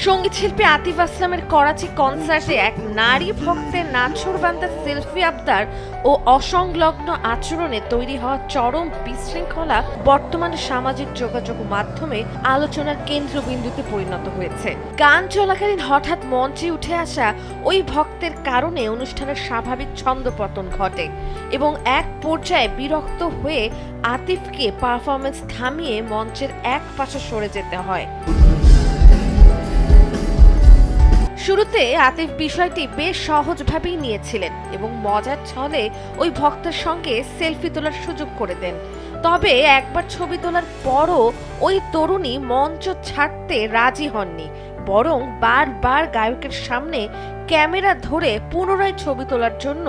সঙ্গীত শিল্পী আতিফ আসলামের করাচি কনসার্টে এক নারী ভক্তের নাছোড়বান্দা সেলফি আবদার ও অসংলগ্ন আচরণে তৈরি হওয়া চরম বিশৃঙ্খলা বর্তমানে সামাজিক যোগাযোগ মাধ্যমে আলোচনার কেন্দ্রবিন্দুতে পরিণত হয়েছে। গান চলাকালীন হঠাৎ মঞ্চে উঠে আসা ওই ভক্তের কারণে অনুষ্ঠানের স্বাভাবিক ছন্দপতন ঘটে এবং এক পর্যায়ে বিরক্ত হয়ে আতিফকে পারফরমেন্স থামিয়ে মঞ্চের এক পাশে সরে যেতে হয়। শুরুতে আতিফ বিষয়টি বেশ সহজভাবেই নিয়েছিলেন এবং মজার ছলে ওই ভক্তের সঙ্গে সেলফি তোলার সুযোগ করে দেন। তবে একবার ছবি তোলার পরও ওই তরুণী মঞ্চ ছাড়তে রাজি হননি, বরং বারবার গায়কের সামনে ক্যামেরা ধরে পুনরায় ছবি তোলার জন্য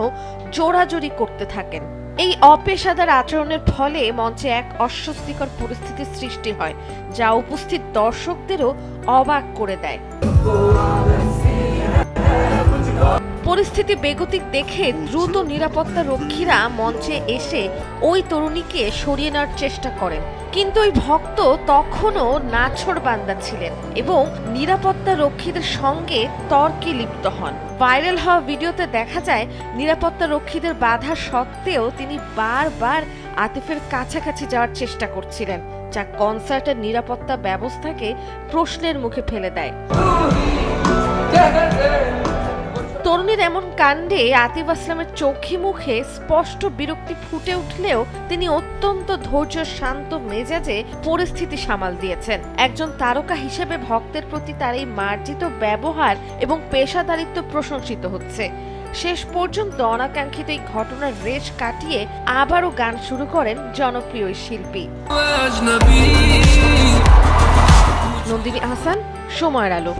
জোরাজুরি করতে থাকেন। এই অপেশাদার আচরণের ফলে মঞ্চে এক অস্বস্তিকর পরিস্থিতির সৃষ্টি হয়, যা উপস্থিত দর্শকদেরও অবাক করে দেয়। পরিস্থিতি বেগতিক দেখে দ্রুত নিরাপত্তা রক্ষীরা মঞ্চে এসে ওই তরুণীকে সরিয়ে নেওয়ার চেষ্টা করেন, কিন্তু ওই ভক্ত তখনও নাছোড়বান্দা ছিলেন এবং নিরাপত্তা রক্ষীদের সঙ্গে তর্কে লিপ্ত হন। ভাইরাল হওয়া ভিডিওতে দেখা যায় নিরাপত্তা রক্ষীদের বাধা সত্ত্বেও তিনি বারবার আতিফের কাছাকাছি যাওয়ার চেষ্টা করছিলেন, যা কনসার্টের নিরাপত্তা ব্যবস্থাকে প্রশ্নের মুখে ফেলে দেয়। তরুণীর এমন কাণ্ডে আতিফ আসলামের চোখে মুখে স্পষ্ট বিরক্তি ফুটে উঠলেও তিনি অত্যন্ত ধৈর্য শান্ত মেজাজে পরিস্থিতি সামাল দিয়েছেন। একজন তারকা হিসেবে ভক্তের প্রতি তার এই মার্জিত ব্যবহার এবং পেশাদারিত্ব প্রশংসিত হচ্ছে। শেষ পর্যন্ত অনাকাঙ্ক্ষিত এই ঘটনার রেশ কাটিয়ে আবারও গান শুরু করেন জনপ্রিয় শিল্পী। নন্দিনী আহসান, সময়ের আলো।